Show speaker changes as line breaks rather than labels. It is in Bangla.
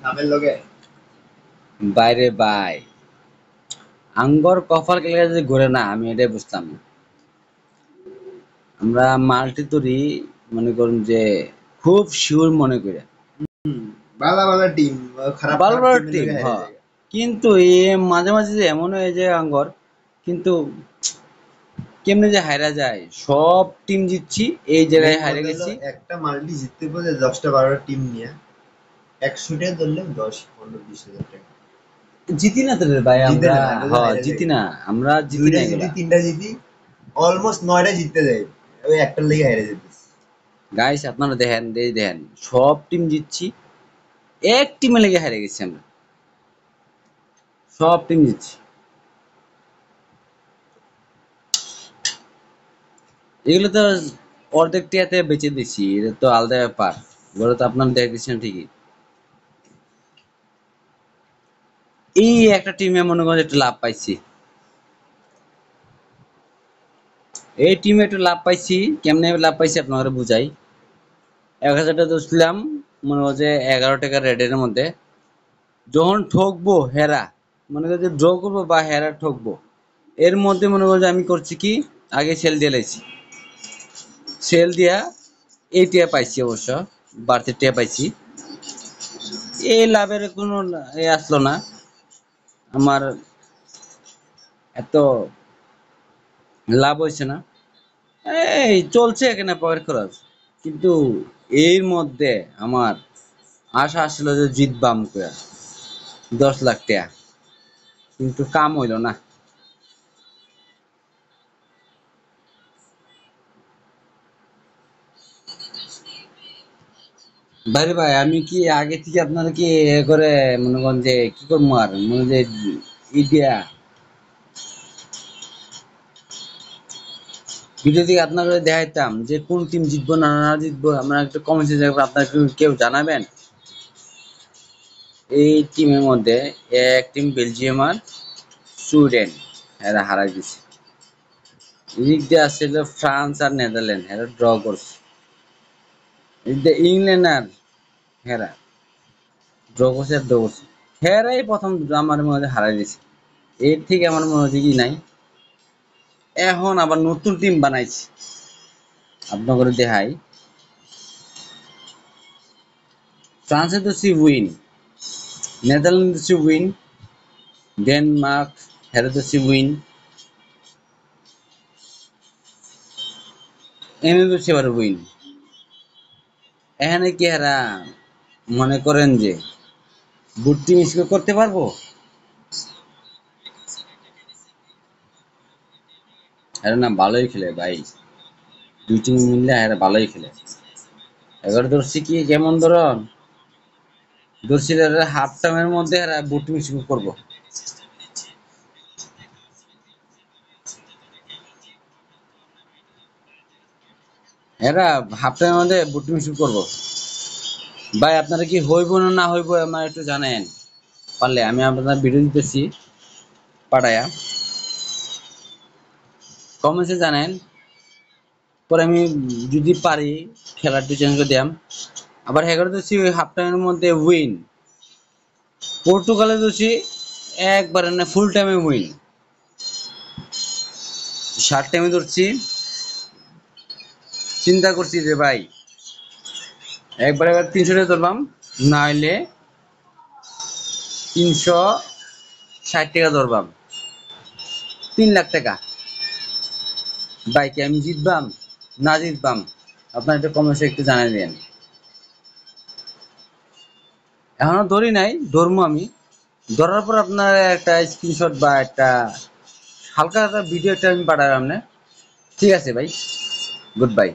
নামের লগে
বাইরে বাই আঙ্গর কপাল কেলে যে ঘুরে না আমি এটাই বুঝতাম না। আমরা মাল্টি তৈরি মনে করুন যে খুব শিওর মনে করে
বালা বালা টিম, খারাপ
ভালো
খারাপ
ভালো
টিমের
টিম
লগে
হ,
হেরে যায়।
কিন্তু এ মাঝে মাঝে যে এমন হয়ে যায় আঙ্গর, কিন্তু কেমনে যে হারা যায়, সব টিম জিতছি এই
মেন
জায়গায় হারে
কথা হলো
গেছি।
একটা মাল্টি জিততে পারে 10টা 12টা টিম নিয়ে 100 টাকা ধরলে 10 15 20 হাজার টাকা
জিতি না তো রে ভাই
জিতে
আমরা।
না, এটা
হ
তো হাইরা
জিতি
যায়।
না, আমরা জিতি
দুইটা
না
জিতি
এগুলা।
3টা জিতি অলমোস্ট 9টা জিততে যায়, ওই একটার লেগে হেরে যেতেছে।
গাইস আপনারা দেখেন, দেখেন সব টিম জিতছি, এক টিমে লেগে হেরে গেছি আমরা, সব টিম জিতছি। এগুলো তো অর্ধেক টিয়াতে বেচে দিছি, এটা তো আলাদা ব্যাপার। এগুলো তো আপনারা দেখতেছেন ঠিকই। এই একটা টিমে মনে করেন একটু লাভ পাইছি, এই টিমে একটু লাভ পাইছি। কেমনে লাভ পাইছি আপনারা বুঝাই। 1000 টাকা ধরছিলাম, মনে হয় যে 11 টাকা রেডের মধ্যে। যখন ঠকবো হেরা, মনে করি যে ড্র করবো বা হেরা ঠকবো, এর মধ্যে মনে করো যে আমি করছি কি, আগে সেল দিয়ে লাইছি। সেল দিয়া এই টিয়া পাইছি, অবশ্য বাড়তি টিয়া পাইছি। এই লাভের কোনো আসলো না আমার, এত লাভ হয়েছে না। এই চলছে এখানে পকেট খরচ। কিন্তু এর মধ্যে আমার আশা আসছিল যে জিতবাম কয়া 10 লাখ টাকা, কিন্তু কাম হইল না। ভাই ভাই আমি কি আগে থেকে আপনারা কি এ করে মনে করেন যে কি করবো, আর মনে যে ইডিয়া ভিডিও থেকে আপনাকে দেখাইতাম যে কোন টিম জিতবো না না জিতবো, আমরা একটা কমেন্টে আপনারা কেউ জানাবেন। এই টিমের মধ্যে এক টিম বেলজিয়াম আর সুইডেন, এরা হারাই দিছে। এদিক দিয়ে আসছিল ফ্রান্স আর নেদারল্যান্ড, এরা ড্র করছে। এদিক দিয়ে ইংল্যান্ড আর হেরা ড্র করছে আর ড্র করছে। হেরাই প্রথম আমার মনে হয় হারাই দিছে। এর থেকে আমার মনে হচ্ছে কি নাই, এখন আবার নতুন টিম বানাইছে আপনাদের দেখাই। ফ্রান্সে তো সি উইন, নেদারল্যান্ড সি উইন, ডেনমার্ক হেরে তো সি উইন, এনে তো সেবার উইন। এখানে কি হেরা মনে করেন যে গুড টিম স্কোর করতে পারবো? এরা না ভালোই খেলে ভাই, দুই টিম মিললে এরা ভালোই খেলে। এবার ধরছি কি কেমন ধরন, ধরছি এরা হাফ টাইমের মধ্যে এরা গুড টিম স্কোর করবো। এরা হাফ টাইমের মধ্যে গুড টিম স্কোর করবো। ভাই আপনারা কি হইব না না হইব আমার একটু জানেন, পারলে আমি আপনার ভিডিও দিতেছি পাঠায়া, কমেন্টসে জানেন। পরে আমি যদি পারি খেলার চেঞ্জ করে দিলাম। আবার হ্যাঁ করে দিচ্ছি ওই হাফ টাইমের মধ্যে উইন, পর্তুগালে দিচ্ছি একবারে না ফুল টাইমে উইন, শার্ট টাইমে ধরছি। চিন্তা করছি যে ভাই একবার 300 টাকা ধরবাম, না হইলে 360 টাকা ধরবাম, 3 লাখ টাকা। বাইকে আমি জিতবাম না জিতবাম আপনার একটু কমেন্টে একটু জানাই দেন। এখনো ধরি নাই, ধরবো আমি। ধরার পর আপনার একটা স্ক্রিনশট বা একটা হালকা একটা ভিডিও একটা আমি পাঠালাম না। ঠিক আছে ভাই, গুড বাই।